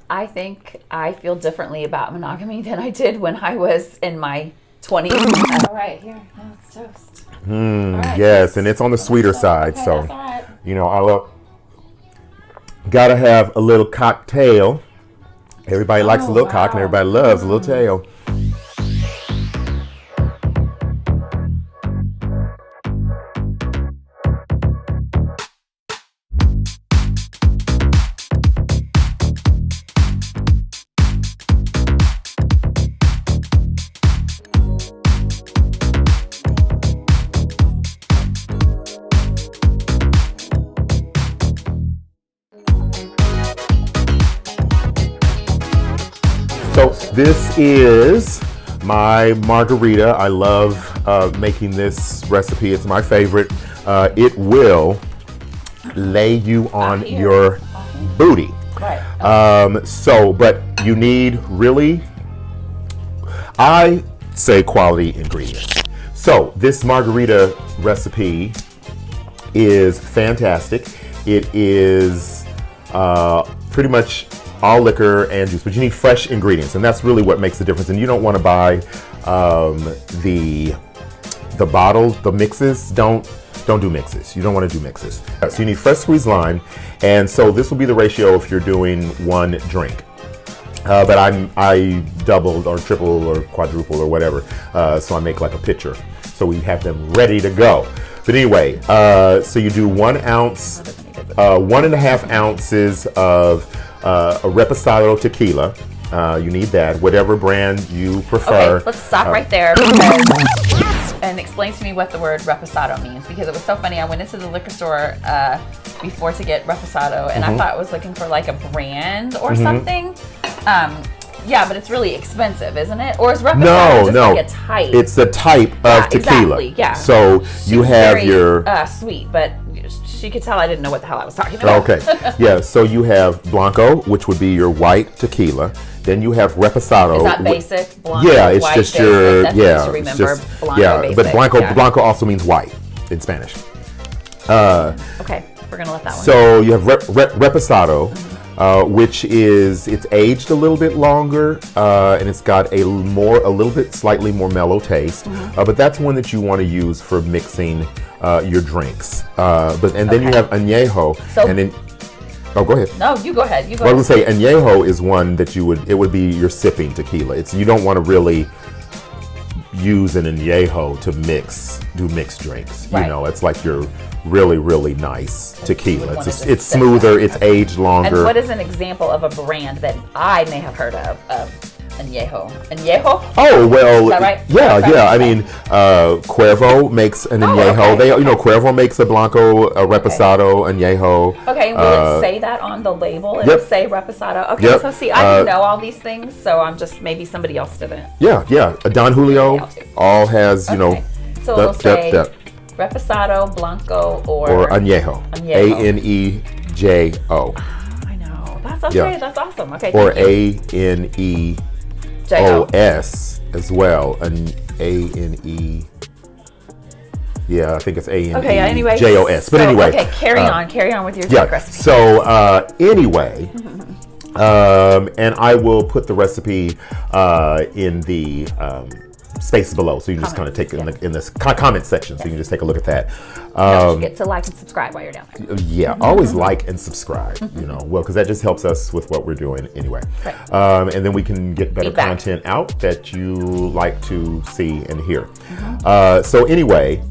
I think I feel differently about monogamy than I did when I was in my 20s. All right, here, let's toast. Right, yes, and it's on the sweeter side, okay, so that's all right. you know gotta have a little cocktail. Everybody likes a little cock, and everybody loves a little tail. So this is my margarita. I love making this recipe. It's my favorite. It will lay you on your booty. Right. But you need really, I say, quality ingredients. So this margarita recipe is fantastic. It is pretty much all liquor and juice, but you need fresh ingredients, and that's really what makes the difference. And you don't want to buy the bottles, the mixes. Don't do mixes. You don't want to do mixes. So you need fresh squeezed lime, and so this will be the ratio if you're doing one drink. But I doubled or triple or quadruple or whatever, so I make like a pitcher, so we have them ready to go. But anyway, so you do 1 ounce, 1.5 ounces of a reposado tequila. You need that, whatever brand you prefer. Okay, let's stop right there and explain to me what the word reposado means, because it was so funny. I went into the liquor store before to get reposado, and I thought I was looking for like a brand or something. Yeah, but it's really expensive, isn't it? Or is reposado just like a type? It's a type of tequila. Exactly, yeah. So you have very, your sweet, but she could tell I didn't know what the hell I was talking about. Okay, yeah. So you have Blanco, which would be your white tequila. Then you have Reposado. Is that basic? Blanco, yeah, it's white, just basic. your That's yeah. To remember. Just, Blanco, yeah, basic. but Blanco also means white in Spanish. Okay, we're gonna let that one. So you have Reposado, which is it's aged a little bit longer, and it's got a little bit slightly more mellow taste. But that's one that you want to use for mixing your drinks. Then you have Añejo, and then. Oh, go ahead. No, you go ahead. I was going to say Añejo is one that it would be your sipping tequila. You don't want to really use an Añejo to do mixed drinks. Right. You know, it's like your really, really nice tequila. It's smoother, it's aged longer. And what is an example of a brand that I may have heard of Añejo? Añejo? Oh, well, is that right? yeah, Okay. yeah. I mean, Cuervo makes an Añejo. Okay. Cuervo makes a Blanco, a Reposado, Añejo. Okay, will it say that on the label? It'll say Reposado. Okay, Yep. so see, I didn't know all these things, so I'm just, maybe somebody else didn't. Yeah. Don Julio all has, So it'll say Reposado, Blanco, or Añejo. Anejo. I know. That's okay. Yeah. That's awesome. Okay. Or Aneos as well. Ane. Yeah, I think it's Ane. Okay. Anyway. JOS. But anyway. Okay. Carry on with your drink recipe. So anyway, and I will put the recipe in the space below, so you can just kind of take it in this comment section, so you can just take a look at that. Don't forget to like and subscribe while you're down there. Yeah, always like and subscribe, because that just helps us with what we're doing anyway. Right. And then we can get better content out that you like to see and hear. So anyway,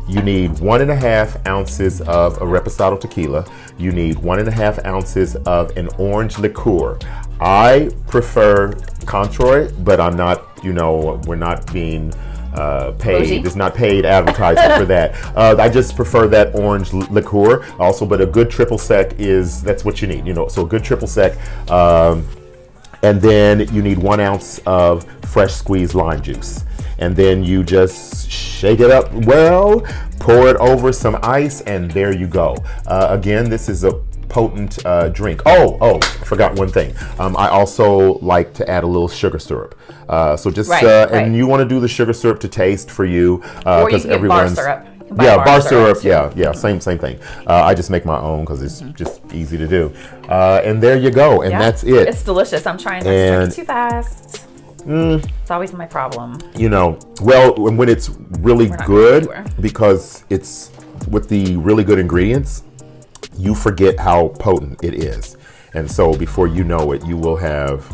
you need 1.5 ounces of a Reposado tequila. You need 1.5 ounces of an orange liqueur. I prefer Controy, but I'm not, we're not being paid. It's not paid advertising for that. I just prefer that orange liqueur also, but a good triple sec that's what you need, so a good triple sec. And then you need 1 ounce of fresh squeezed lime juice. And then you just shake it up well, pour it over some ice, and there you go. Again, this is a potent drink. Oh, I forgot one thing. I also like to add a little sugar syrup. So just and you want to do the sugar syrup to taste for you, or you can get bar syrup. can buy bar syrup. too. Yeah, same thing. I just make my own because it's just easy to do. And there you go, and that's it. It's delicious. I'm trying not to drink it too fast. It's always my problem. Well, when it's really good, because it's with the really good ingredients, you forget how potent it is. And so before you know it, you will have,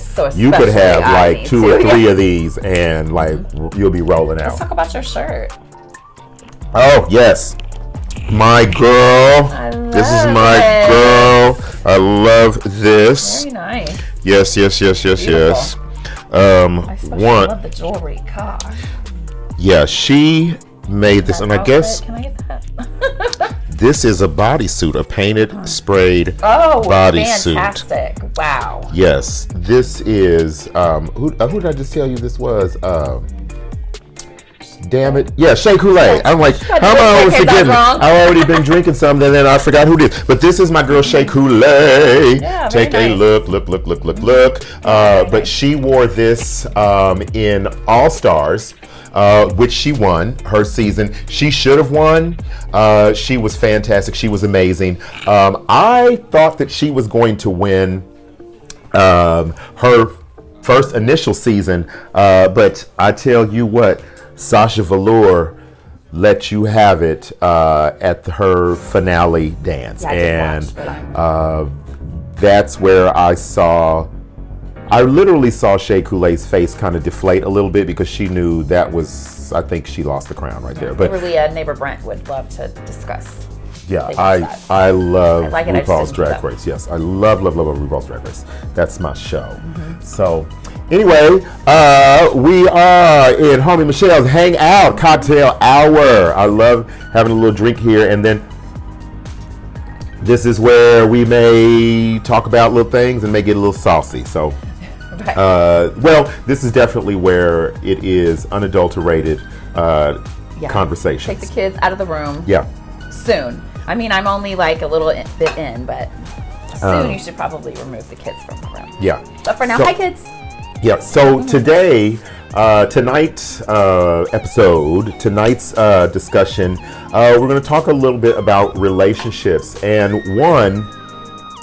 So you could have like 2 or 3 of these and like you'll be rolling out. Let's talk about your shirt. Oh, yes. My girl. This is my girl. I love this. Very nice. Yes. I especially love the jewelry. Gosh. Yeah, she made this, and I guess can I get that? this is a bodysuit, a painted, sprayed bodysuit. Fantastic! Wow. Yes, this is. Who did I just tell you this was? Damn it! Yeah, Shea Coulee. I'm like, how am I always forgetting? I've already been drinking some, and then I forgot who did. But this is my girl Shea Coulee. Yeah, Take a look. But she wore this in All Stars. Which she won her season. She should have won. She was fantastic. She was amazing. I thought that she was going to win her first initial season, but I tell you what, Sasha Velour let you have it at her finale dance, that's where I literally saw Shea Coulee's face kind of deflate a little bit because she knew I think she lost the crown right there. But really, neighbor Brent would love to discuss. Yeah, I love RuPaul's Drag Race. Yes, I love RuPaul's Drag Race. That's my show. So anyway, we are in Homey Michelle's Hangout Cocktail Hour. I love having a little drink here, and then this is where we may talk about little things and may get a little saucy. So well, this is definitely where it is unadulterated conversations. Take the kids out of the room. Yeah. Soon. I mean, I'm only like a little bit in, but soon you should probably remove the kids from the room. Yeah. But for now, hi kids. Yeah. So today, tonight's episode, tonight's discussion, we're going to talk a little bit about relationships, and one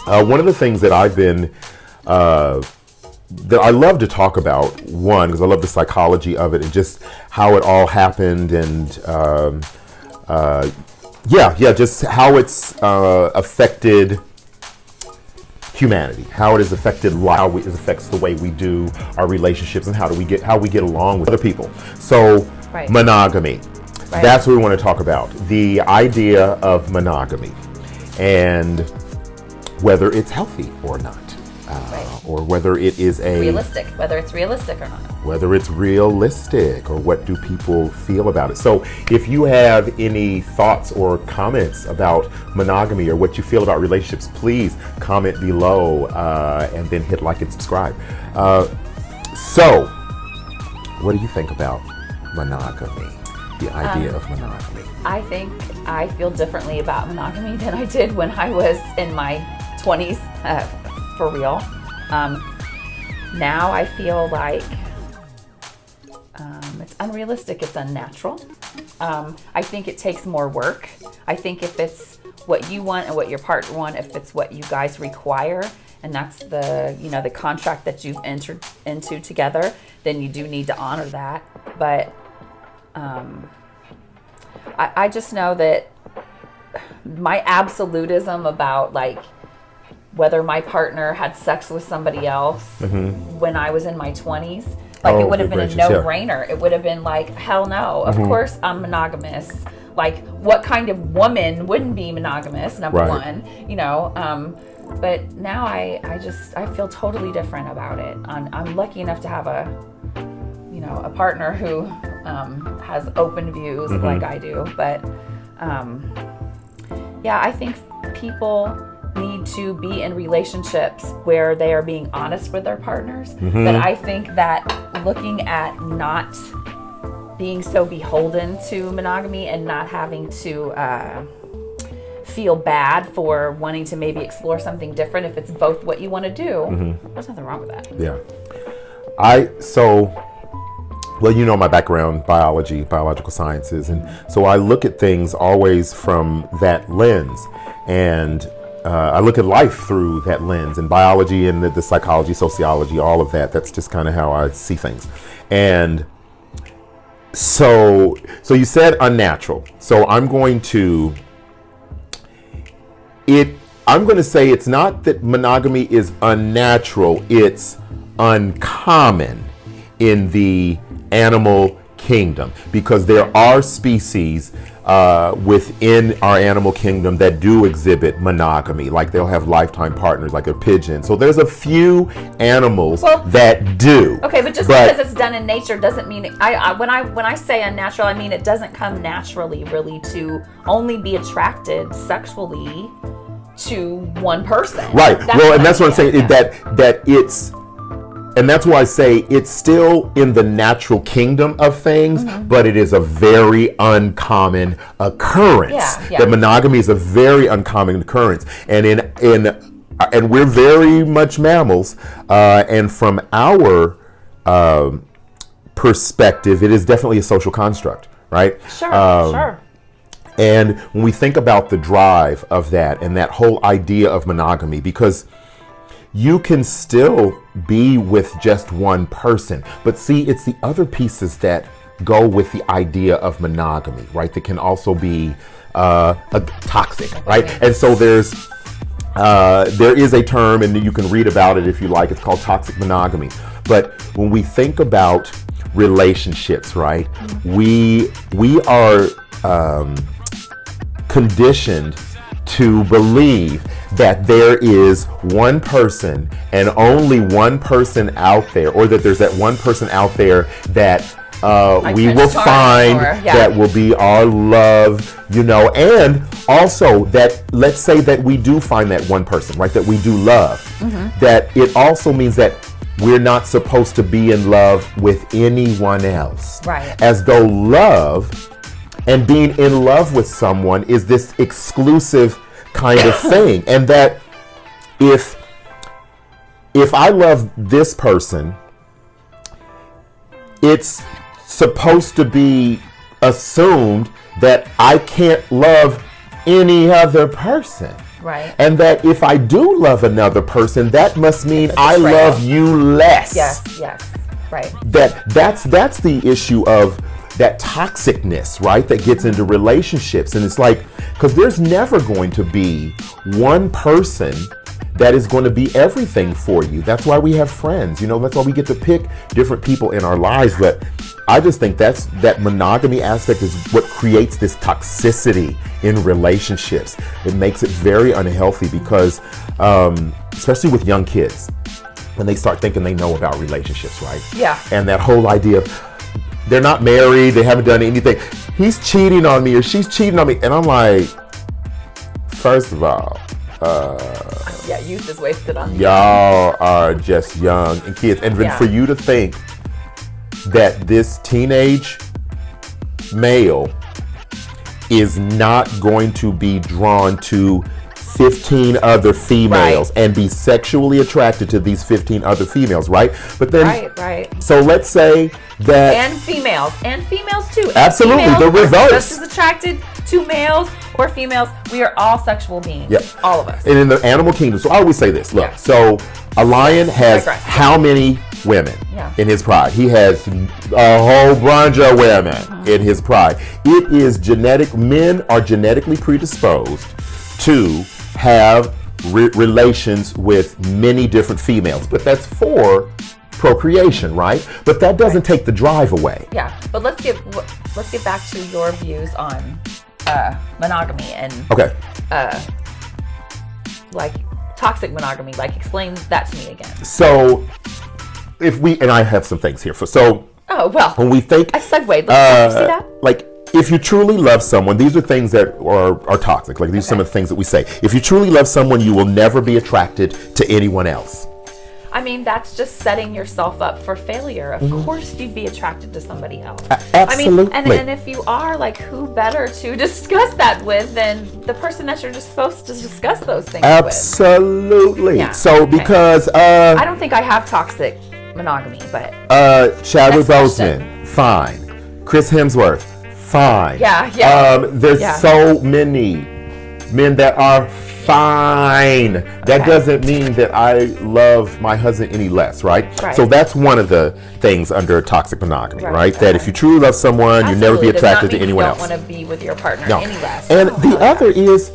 of the things that I've been that I love to talk about, because I love the psychology of it and just how it all happened, and just how it's affected humanity, how it has affected life, how it affects the way we do our relationships, and how we get along with other people. So monogamy, that's what we want to talk about. The idea of monogamy and whether it's healthy or not. Or whether it is whether it's realistic or not. Whether it's realistic, or what do people feel about it. So if you have any thoughts or comments about monogamy or what you feel about relationships, please comment below and then hit like and subscribe. So what do you think about monogamy? The idea of monogamy. I think I feel differently about monogamy than I did when I was in my 20s. For real. Now I feel like it's unrealistic, it's unnatural. I think it takes more work. I think if it's what you want and what your partner want, if it's what you guys require, and that's the contract that you've entered into together, then you do need to honor that. But I just know that my absolutism about like whether my partner had sex with somebody else when I was in my 20s, it would have been a no-brainer. It would have been like, hell no. Of course I'm monogamous. Like, what kind of woman wouldn't be monogamous, number one, but now I feel totally different about it. I'm lucky enough to have a partner who has open views like I do. But I think people need to be in relationships where they are being honest with their partners. But I think that looking at not being so beholden to monogamy and not having to feel bad for wanting to maybe explore something different, if it's both what you want to do, there's nothing wrong with that. Yeah. So well, you know my background, biology, biological sciences, and so I look at things always from that lens, and I look at life through that lens, and biology and the psychology, sociology, all of that. That's just kind of how I see things. And so you said unnatural. So I'm going to say it's not that monogamy is unnatural, it's uncommon in the animal kingdom, because there are species within our animal kingdom that do exhibit monogamy, like they'll have lifetime partners, like a pigeon. So there's a few animals that do. Okay, but because it's done in nature doesn't mean when I say unnatural, I mean it doesn't come naturally, really, to only be attracted sexually to one person. Right. And that's what I'm saying. That it's. And that's why I say it's still in the natural kingdom of things, but it is a very uncommon occurrence. That monogamy is a very uncommon occurrence, and and we're very much mammals, and from our perspective, it is definitely a social construct, right? Sure. And when we think about the drive of that and that whole idea of monogamy, because you can still be with just one person, but see, it's the other pieces that go with the idea of monogamy, right? That can also be toxic, right? And so there is a term, and you can read about it if you like. It's called toxic monogamy. But when we think about relationships, right, we are conditioned to believe that there is one person and only one person out there, or that there's that one person out there that we will find that will be our love, and also that, let's say that we do find that one person, right, that we do love, that it also means that we're not supposed to be in love with anyone else. Right. As though love and being in love with someone is this exclusive kind of thing, and that if I love this person, it's supposed to be assumed that I can't love any other person. Right. And that if I do love another person, that must mean I love you less. Yes. Right. That's the issue of that toxicness, right, that gets into relationships. And it's like, because there's never going to be one person that is going to be everything for you. That's why we have friends, that's why we get to pick different people in our lives. But I just think that monogamy aspect is what creates this toxicity in relationships. It makes it very unhealthy because, especially with young kids, when they start thinking they know about relationships, right? Yeah. And that whole idea of, they're not married, they haven't done anything, he's cheating on me or she's cheating on me. And I'm like, first of all, youth is wasted on you. Y'all are just young and kids. And then for you to think that this teenage male is not going to be drawn to 15 other females and be sexually attracted to these 15 other females, right? But then, right. So let's say that, and females too. Absolutely, the reverse. Just as attracted to males or females. We are all sexual beings. Yep. All of us. And in the animal kingdom, so I always say this. Look, so a lion has how many women in his pride? He has a whole bunch of women in his pride. It is genetic. Men are genetically predisposed to have relations with many different females, but that's for procreation, right? But that doesn't take the drive away. Yeah, but let's get back to your views on monogamy and like toxic monogamy. Like, explain that to me again. So, and I have some things here when we think, I segued. Let's see that. Like, if you truly love someone, these are things that are toxic. Like, these are some of the things that we say. If you truly love someone, you will never be attracted to anyone else. I mean, that's just setting yourself up for failure. Of course you'd be attracted to somebody else. Absolutely. I mean, and if you are, like, who better to discuss that with than the person that you're just supposed to discuss those things with? Absolutely. Yeah. So, because... I don't think I have toxic monogamy, but... Chadwick Boseman fine. Chris Hemsworth, fine. There's Yeah. so many men that are fine. That doesn't mean that I love my husband any less, right? So that's one of the things under toxic monogamy, right? That if you truly love someone, you never be attracted to anyone else. You don't want to be with your partner any less. And the other is,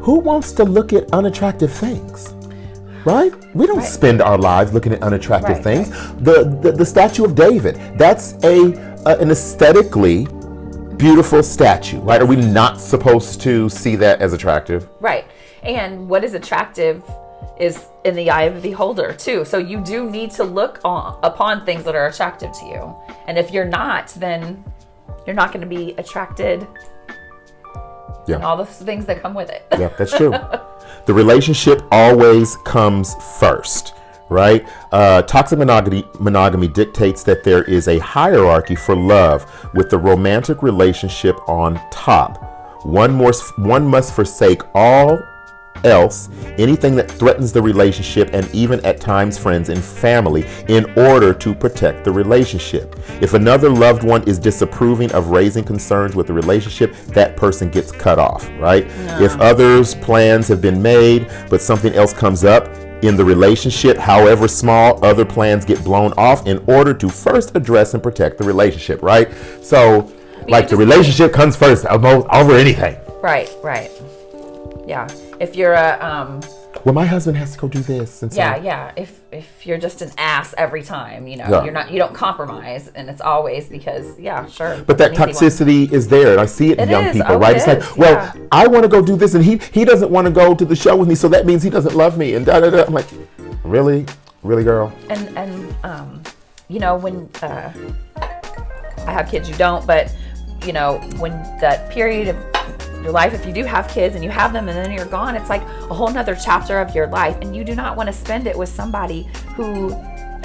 who wants to look at unattractive things? Right? We don't spend our lives looking at unattractive things. The statue of David, that's an aesthetically beautiful statue, right? Are we not supposed to see that as attractive? Right. And what is attractive is in the eye of the beholder too. So you do need to look upon things that are attractive to you. And if you're not, then you're not going to be attracted. And all the things that come with it. Yeah, that's true. The relationship always comes first, right? Toxic monogamy dictates that there is a hierarchy for love with the romantic relationship on top. One must forsake all else, anything that threatens the relationship, and even at times friends and family, in order to protect the relationship. If another loved one is disapproving of raising concerns with the relationship, that person gets cut off, right? If others' plans have been made, but something else comes up in the relationship, however small, other plans get blown off in order to first address and protect the relationship, right? So, like, the relationship comes first over anything. Right. Yeah. If you're well, my husband has to go do this. And so, If you're just an ass every time, you don't compromise, and it's always because, sure. But that toxicity is there, and I see it in young people, right? It's like, well, I want to go do this, and he doesn't want to go to the show with me, so that means he doesn't love me, and da da da. I'm like, really, girl? And when I have kids, you don't, but when that period of your life, if you do have kids and you have them and then you're gone, it's like a whole nother chapter of your life, and you do not want to spend it with somebody who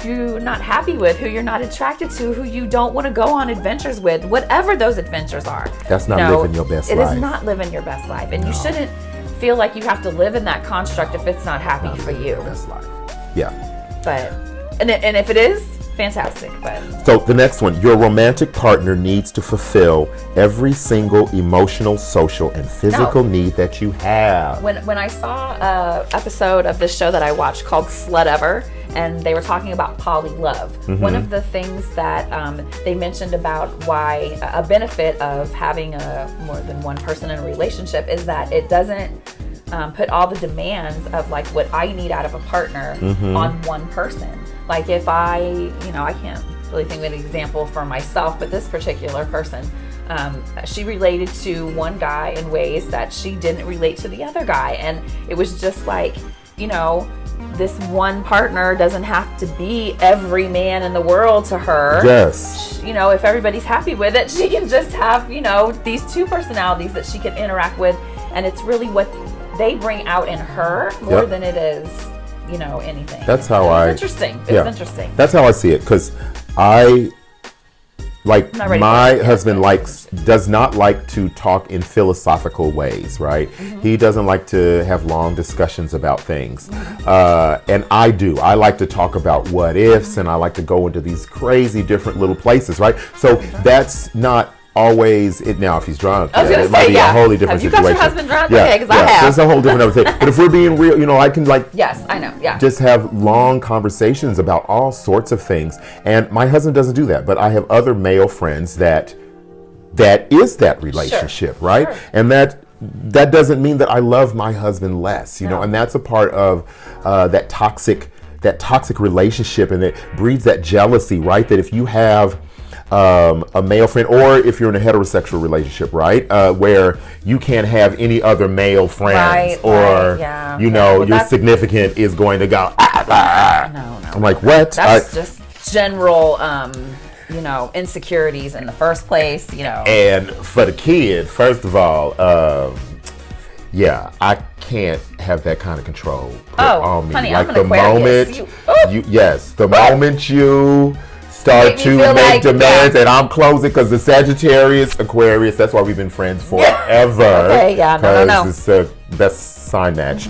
you're not happy with, who you're not attracted to, who you don't want to go on adventures with, whatever those adventures are. That's not living your best life. It is not living your best life, and you shouldn't feel like you have to live in that construct if it's not happy for you. Best life. Yeah. But and if it is, fantastic. But so the next one, your romantic partner needs to fulfill every single emotional, social, and physical need that you have. When I saw an episode of this show that I watched called Slut Ever, and they were talking about poly love, one of the things that they mentioned about why a benefit of having more than one person in a relationship is that it doesn't put all the demands of like what I need out of a partner on one person. Like if I can't really think of an example for myself, but this particular person, she related to one guy in ways that she didn't relate to the other guy. And it was just like, this one partner doesn't have to be every man in the world to her. Yes. If everybody's happy with it, she can just have, these two personalities that she can interact with. And it's really what they bring out in her more than it is anything. That's how it's interesting. It's interesting. That's how I see it, because my husband does not like to talk in philosophical ways, right? He doesn't like to have long discussions about things. And I do. I like to talk about what ifs, and I like to go into these crazy different little places, right? So that's not always it. Now, if he's drunk, it might be a wholly different situation. Have you got your husband drunk? Okay, because I have. That's a whole different other thing. But if we're being real, I can yes, I know, just have long conversations about all sorts of things. And my husband doesn't do that, but I have other male friends that is that relationship, right? Sure. And that doesn't mean that I love my husband less, and that's a part of that toxic relationship, and it breeds that jealousy, right? That if you have a male friend, or if you're in a heterosexual relationship, right, where you can't have any other male friends, your significant is going to go. No. I'm like, what? That's just general, insecurities in the first place, And for the kid, first of all, I can't have that kind of control put on me. Honey, like I'm an Aquarius. The moment you start to make demands, and I'm closing because the Sagittarius, Aquarius, that's why we've been friends forever. Okay, no. It's the best sign match.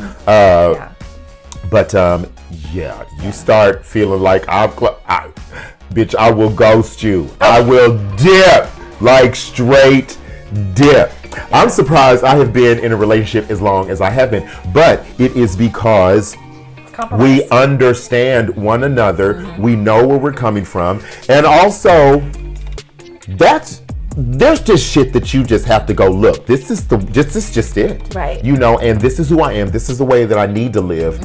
But you start feeling like bitch, I will ghost you. I will dip, like straight dip. I'm surprised I have been in a relationship as long as I have been, but it is because we understand one another. We know where we're coming from, and also there's just shit that you just have to go, look, this is just it. Right. You know, and this is who I am. This is the way that I need to live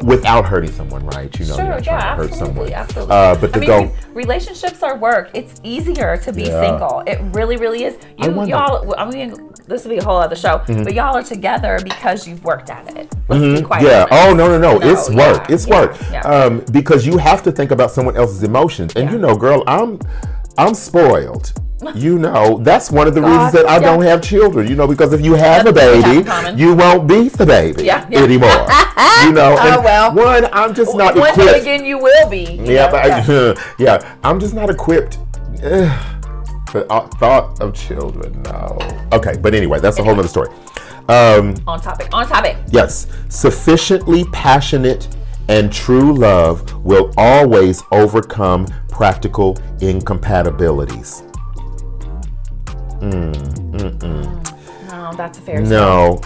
without hurting someone, right? You know, sure, you're not trying to hurt someone. Absolutely. But relationships are work. It's easier to be single. It really, really is. Y'all, I mean, this will be a whole other show, but y'all are together because you've worked at it. Let's be quite honest. Oh, no. It's work. It's work. Yeah. Because you have to think about someone else's emotions. And you know, girl, I'm spoiled. You know, that's one of the reasons that I don't have children, you know, because if you have a baby, you won't be the baby anymore. You know, and I'm just not equipped. One day again, you will be. I'm just not equipped for thought of children, no. Okay, but anyway, that's a whole other story. On topic. Yes, sufficiently passionate and true love will always overcome practical incompatibilities. No, that's a fair statement. No.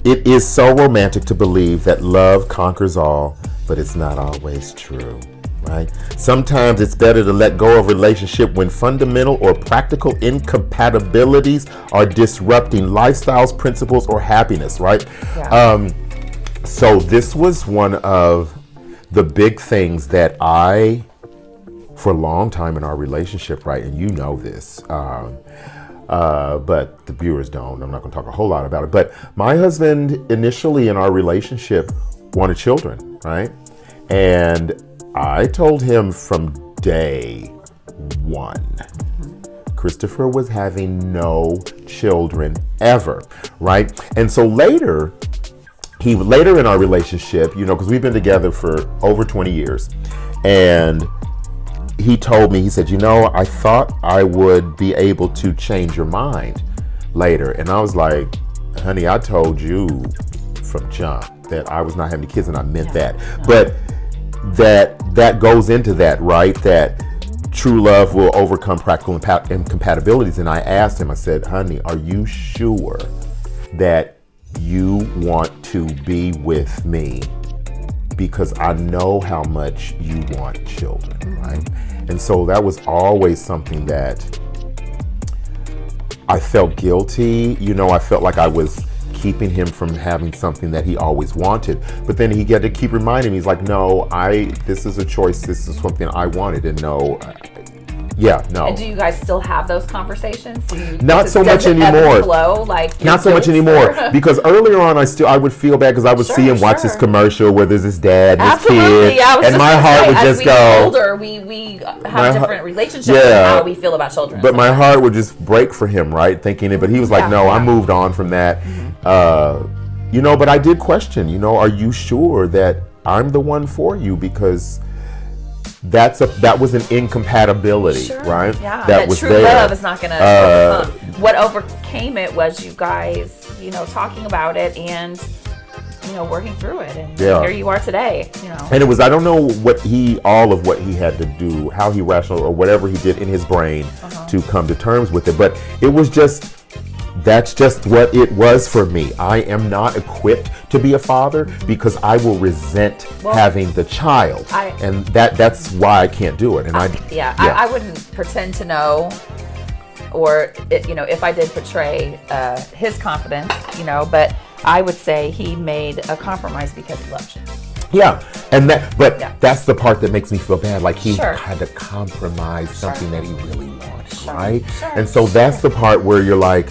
It is so romantic to believe that love conquers all, but it's not always true, right? Sometimes it's better to let go of a relationship when fundamental or practical incompatibilities are disrupting lifestyles, principles, or happiness, right? Yeah. So this was one of the big things that for a long time in our relationship, right? And you know this, but the viewers don't. I'm not going to talk a whole lot about it. But my husband initially in our relationship wanted children, right? And I told him from day one, Christopher was having no children ever, right? And so later in our relationship, you know, because we've been together for over 20 years, and he told me, he said, you know, I thought I would be able to change your mind later. And I was like, honey, I told you from jump that I was not having kids, and I meant that. But that goes into that, right? That true love will overcome practical incompatibilities. And I asked him, I said, honey, are you sure that you want to be with me? Because I know how much you want children, right? And so that was always something that I felt guilty. You know, I felt like I was keeping him from having something that he always wanted. But then he had to keep reminding me, he's like, no, this is a choice. This is something I wanted. And no. And do you guys still have those conversations? Not so much anymore. Not so much anymore. Because earlier on, I would feel bad because I would see him watch this commercial where there's this dad and his kid, and my heart would just go. As we get older, we have different relationships with how we feel about children. But my heart would just break for him, right? Thinking it, but he was like, no, I moved on from that. You know, but I did question, you know, are you sure that I'm the one for you? Because that was an incompatibility, right? Yeah, that was true there. Love is not going to overcome. What overcame it was you guys, you know, talking about it and, you know, working through it, and here you are today, you know. And it was, I don't know all of what he had to do, how he rationalized or whatever he did in his brain to come to terms with it, but it was just, that's just what it was for me. I am not equipped to be a father because I will resent having the child, and that's why I can't do it. And I wouldn't pretend to know, or you know, if I did portray his confidence, you know, but I would say he made a compromise because he loves you. Yeah, and that's the part that makes me feel bad. Like he had to compromise something that he really wanted, right? And so that's the part where you're like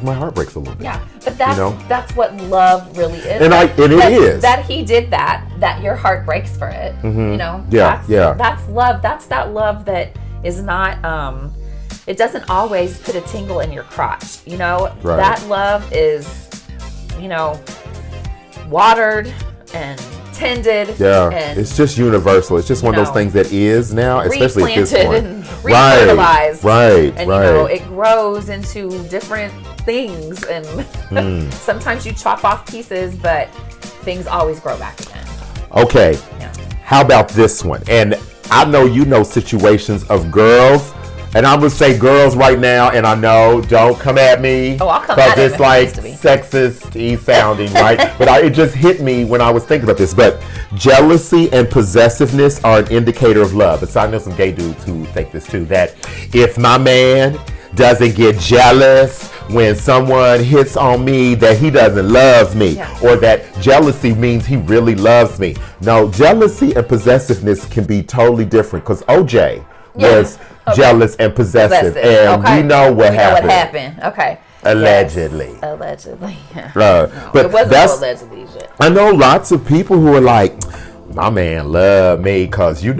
my heart breaks a little bit. Yeah, but that's what love really is. And it is. That he did that your heart breaks for it. Mm-hmm. You know? That's love. That's that love that is not, it doesn't always put a tingle in your crotch. You know? Right. That love is, you know, watered and tended. Yeah, and it's just universal. It's just one of those things that is now, especially at this point. And refertilized. Right. And you know, it grows into different things, and sometimes you chop off pieces, but things always grow back again. Okay. How about this one? And I know you know situations of girls, and I'm gonna say girls right now, and I know, don't come at me. Oh, I'll come at it. Because it's like sexist-y sounding, right? But it just hit me when I was thinking about this. But jealousy and possessiveness are an indicator of love. And so I know some gay dudes who think this too, that if my man doesn't get jealous when someone hits on me, that he doesn't love me, or that jealousy means he really loves me. No, jealousy and possessiveness can be totally different, because OJ was jealous and possessive, and we know what happened. Okay. Allegedly. Yes. Allegedly. But it wasn't so allegedly shit. I know lots of people who are like, my man loved me because, he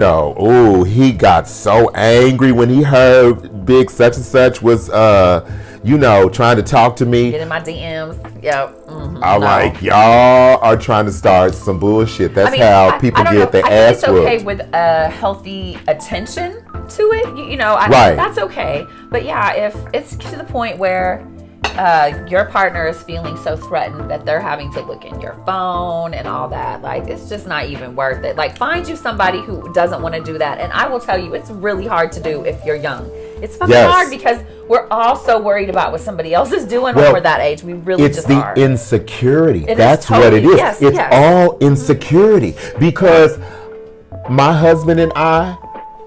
got so angry when he heard Big such and such was, trying to talk to me. Get in my DMs. Yep. I'm like, y'all are trying to start some bullshit. That's how people get their ass whooped. It's okay with healthy attention to it. Right. That's okay. But yeah, if it's to the point where your partner is feeling so threatened that they're having to look in your phone and all that, like, it's just not even worth it. Like, find you somebody who doesn't want to do that. And I will tell you, it's really hard to do if you're young. It's fucking hard because we're all so worried about what somebody else is doing when we're that age. We really just are. It's the insecurity. That's what it is. Yes, it's all insecurity. Because my husband and I,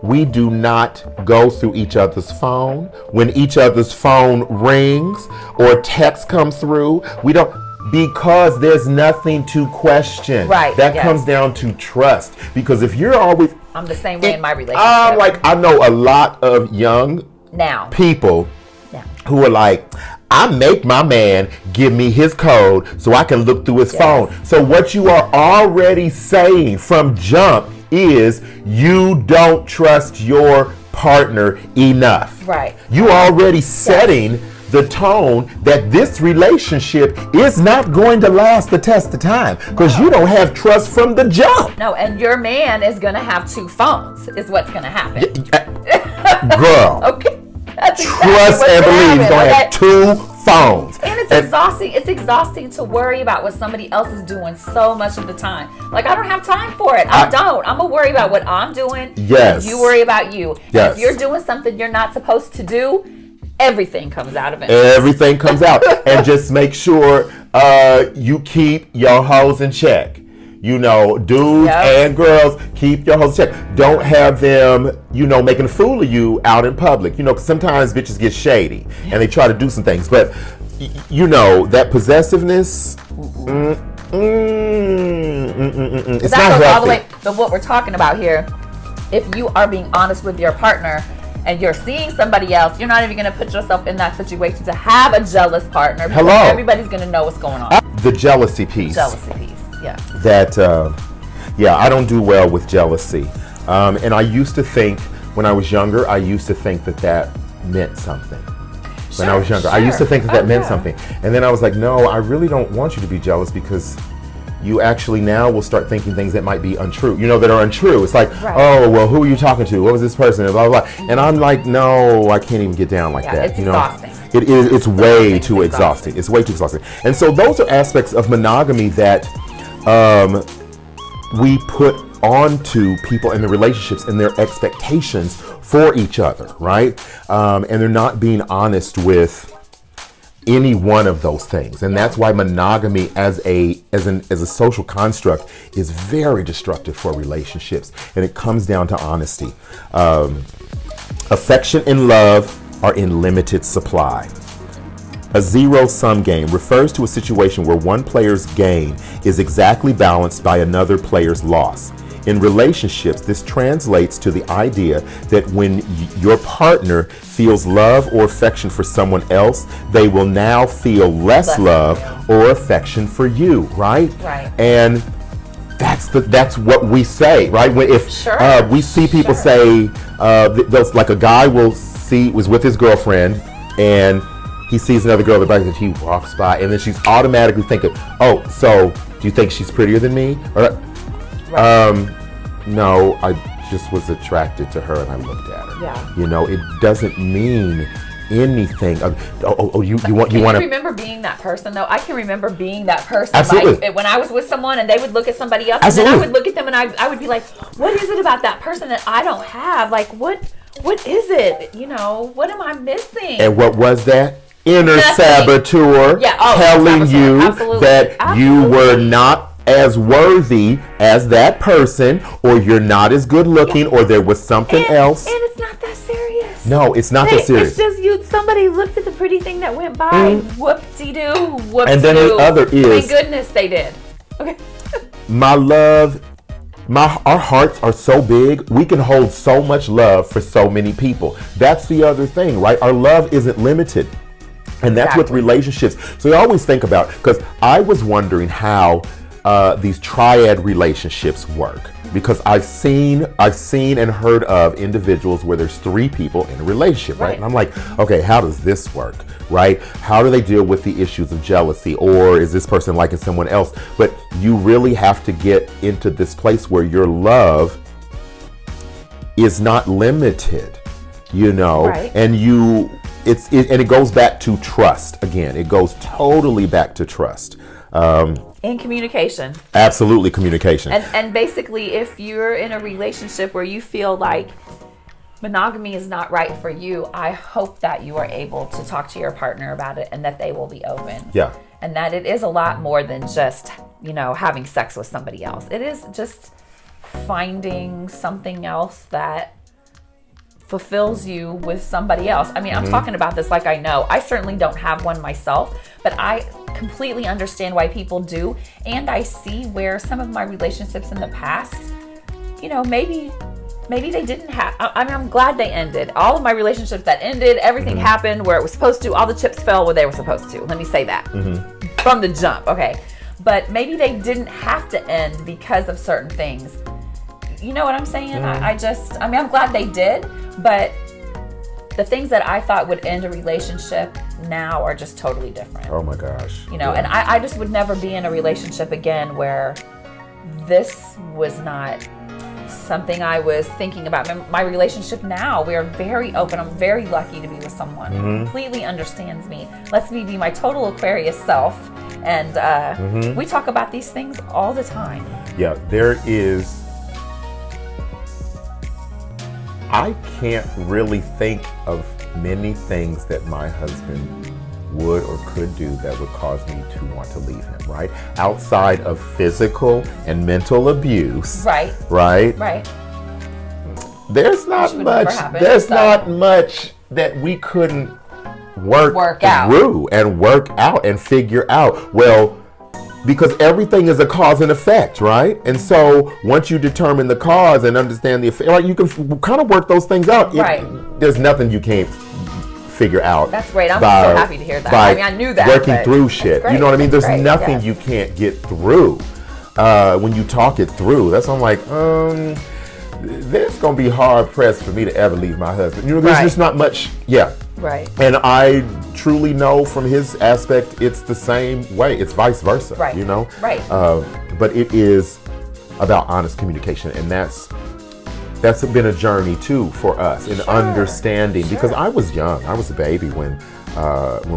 we do not go through each other's phone. When each other's phone rings or text come through, we don't, because there's nothing to question. Right. That comes down to trust. Because if you're always... I'm the same way in my relationship. I know a lot of young people who are like, I make my man give me his code so I can look through his phone. So what you are already saying from jump is you don't trust your partner enough. Right. You already setting the tone that this relationship is not going to last the test of time because you don't have trust from the jump. No, and your man is going to have 2 phones is what's going to happen. Girl. Okay. That's trust and believe you're going to have 2 phones. And it's exhausting. It's exhausting to worry about what somebody else is doing so much of the time. Like, I don't have time for it. I don't. I'm going to worry about what I'm doing. Yes. And you worry about you. Yes. And if you're doing something you're not supposed to do, everything comes out of it. Everything comes out. And just make sure you keep your hoes in check. Dudes and girls, keep your hoes in check. Don't have them, making a fool of you out in public. Because sometimes bitches get shady and they try to do some things. But, that possessiveness, it's not healthy. All the way, but what we're talking about here, if you are being honest with your partner and you're seeing somebody else, you're not even going to put yourself in that situation to have a jealous partner because everybody's going to know what's going on. The jealousy piece. That, I don't do well with jealousy. And I used to think, when I was younger, that meant something. When I was younger, I used to think that meant something. And then I was like, no, I really don't want you to be jealous because you actually now will start thinking things that might be untrue, that are untrue. It's like, oh, well, who are you talking to? What was this person? And blah, blah, blah. And I'm like, no, I can't even get down like that. It's exhausting. It is. It's way too exhausting. It's way too exhausting. And so those are aspects of monogamy that we put onto people in their relationships and their expectations for each other, right? And they're not being honest with any one of those things. And that's why monogamy as a social construct is very destructive for relationships. And it comes down to honesty. Affection and love are in limited supply. A zero-sum game refers to a situation where one player's gain is exactly balanced by another player's loss. In relationships, this translates to the idea that when your partner feels love or affection for someone else, they will now feel less love or affection for you, right? Right. And that's what we say, right? When we see people say, like a guy was with his girlfriend and he sees another girl at the back and he walks by and then she's automatically thinking, oh, so do you think she's prettier than me? Or, no, I just was attracted to her and I looked at her. Yeah. It doesn't mean anything. You Can want you to remember being that person though? I can remember being that person. Absolutely. Like, when I was with someone and they would look at somebody else, Absolutely. and then I would look at them and I would be like, what is it about that person that I don't have? Like, what is it? You know, what am I missing? And what was that? Inner saboteur telling saboteur. you Absolutely. that Absolutely. you were not as worthy as that person, or you're not as good looking, or there was something else. And it's not that serious. No, it's not that serious. It's just somebody looked at the pretty thing that went by. Whoop-de-doo, whoop-de-doo. And then the other is, thank goodness they did. Okay. my love, our hearts are so big, we can hold so much love for so many people. That's the other thing, right? Our love isn't limited. And that's with relationships. So you always think about, because I was wondering how these triad relationships work, because I've seen and heard of individuals where there's 3 people in a relationship, right? And I'm like, okay, how does this work, right? How do they deal with the issues of jealousy, or is this person liking someone else? But you really have to get into this place where your love is not limited, you know, and it goes back to trust. Again, it goes totally back to trust. In communication. Absolutely, communication. And basically, if you're in a relationship where you feel like monogamy is not right for you, I hope that you are able to talk to your partner about it and that they will be open. Yeah. And that it is a lot more than just, having sex with somebody else. It is just finding something else that fulfills you with somebody else. I mean, I'm talking about this like I know. I certainly don't have one myself, but I completely understand why people do. And I see where some of my relationships in the past, maybe they didn't have. I mean, I'm glad they ended. All of my relationships that ended, everything happened where it was supposed to. All the chips fell where they were supposed to. Let me say that from the jump. Okay. But maybe they didn't have to end because of certain things. You know what I'm saying? I'm glad they did, but the things that I thought would end a relationship now are just totally different. Oh my gosh. And I just would never be in a relationship again where this was not something I was thinking about. My relationship now, we are very open. I'm very lucky to be with someone who completely understands me, lets me be my total Aquarius self, and we talk about these things all the time. Yeah, I can't really think of many things that my husband would or could do that would cause me to want to leave him, right? Outside of physical and mental abuse. Right. There's not much that we couldn't work through and work out and figure out. Well, because everything is a cause and effect, right? And so once you determine the cause and understand the effect, you can kind of work those things out. There's nothing you can't figure out. That's great. I'm so happy to hear that. I knew that. Working through shit. You know what I mean? There's nothing you can't get through when you talk it through. That's why I'm like, it's going to be hard pressed for me to ever leave my husband. There's just not much. Yeah. Right. And I truly know from his aspect, it's the same way. It's vice versa. Right. Right. But it is about honest communication, and that's been a journey too for us in understanding. Because I was young. I was a baby when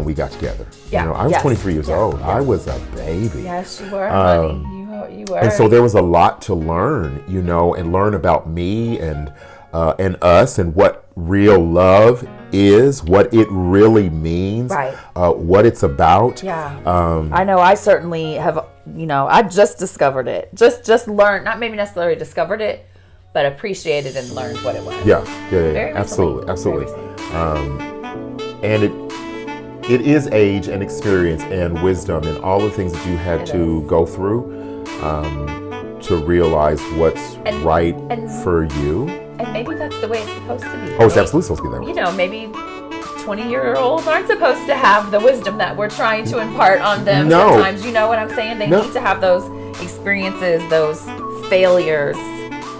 we got together. Yeah. I was 23 years old. I was a baby. Yes, you were, honey. You were. And so there was a lot to learn, and learn about me and us, and what real love is, what it really means, what it's about. I know I certainly have, I just discovered it. Just learned, not maybe necessarily discovered it, but appreciated and learned what it was. Yeah. Absolutely. And it is age and experience and wisdom and all the things that you had to go through to realize what's right for you. And maybe that's the way it's supposed to be. Oh, it's absolutely supposed to be that way. Maybe 20-year-olds aren't supposed to have the wisdom that we're trying to impart on them sometimes. You know what I'm saying? They need to have those experiences, those failures.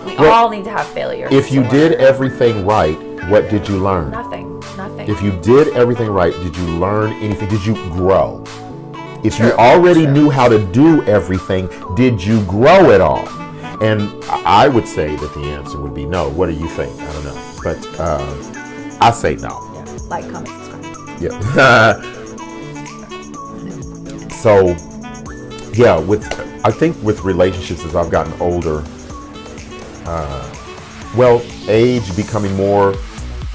We all need to have failures. If you did everything right, what did you learn? Nothing. If you did everything right, did you learn anything? Did you grow? If you already knew how to do everything, did you grow at all? And I would say that the answer would be no. What do you think? I don't know. But I say no. Like, comment, subscribe. Yeah. So, yeah, I think with relationships as I've gotten older, age, becoming more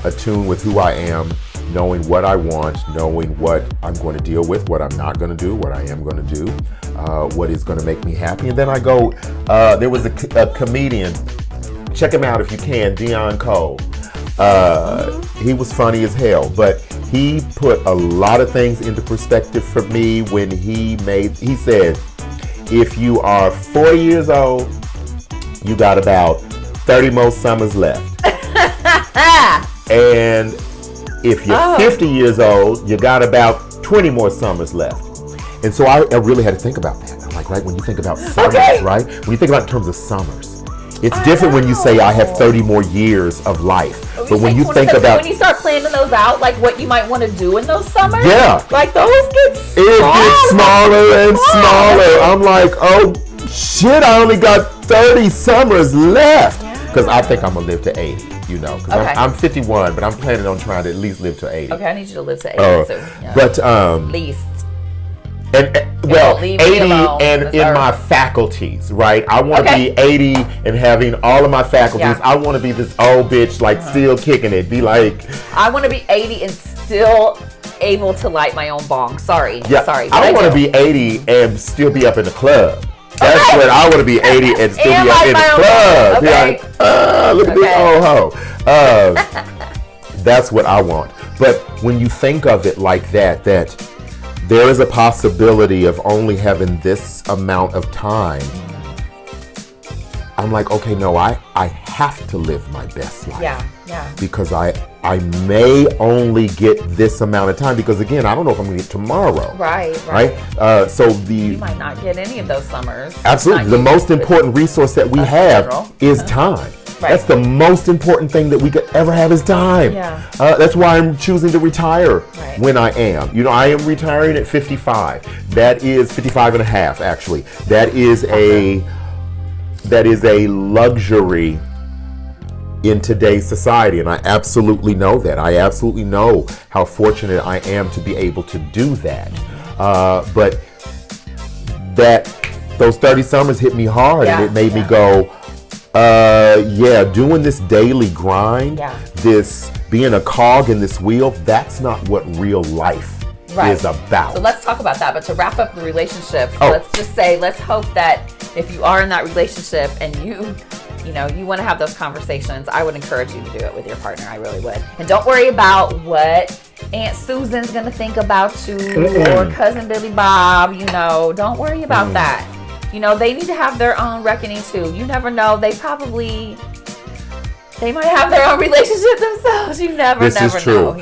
attuned with who I am, knowing what I want, knowing what I'm going to deal with, what I'm not going to do, what I am going to do, what is going to make me happy. And then I go, there was a comedian, check him out if you can, Dion Cole. He was funny as hell, but he put a lot of things into perspective for me when he said, if you are 4 years old, you got about 30 more summers left. And if you're 50 years old, you got about 20 more summers left. And so I really had to think about that. I'm like, right, when you think about summers, right? When you think about it in terms of summers, it's different when you say I have 30 more years of life. But when you think about... When you start planning those out, like what you might want to do in those summers, like those get smaller. It gets smaller and smaller. I'm like, oh, shit, I only got 30 summers left. Because I think I'm going to live to 80, you know. Because I'm 51, but I'm planning on trying to at least live to 80. Okay, I need you to live to 80 too. Yeah. But, at least. Well, 80 and in my faculties, right? I want to be 80 and having all of my faculties. Yeah. I want to be this old bitch, like still kicking it. Be like... I want to be 80 and still able to light my own bong. Sorry. I want to be 80 and still be up in the club. That's what I want to be 80 and still be up in the club. Be like, look at this old hoe. That's what I want. But when you think of it like that there is a possibility of only having this amount of time, I'm like, okay, no, I have to live my best life. Yeah. Because I may only get this amount of time, because again, I don't know if I'm going to get tomorrow. Right. So you might not get any of those summers. Absolutely. The most important resource that we have is time. Right. That's the most important thing that we could ever have is time. Yeah. That's why I'm choosing to retire when I am. You know, I am retiring at 55. That is 55 and a half, actually. That is a luxury in today's society, and I absolutely know that. I absolutely know how fortunate I am to be able to do that. But those 30 summers hit me hard, and it made me go, doing this daily grind, this being a cog in this wheel, that's not what real life is about. So let's talk about that. But to wrap up the relationship, let's just say, let's hope that if you are in that relationship and you want to have those conversations, I would encourage you to do it with your partner. I really would. And don't worry about what Aunt Susan's going to think about you or Cousin Billy Bob. Don't worry about that. They need to have their own reckoning too. You never know. They might have their own relationship themselves. You never know. This is true.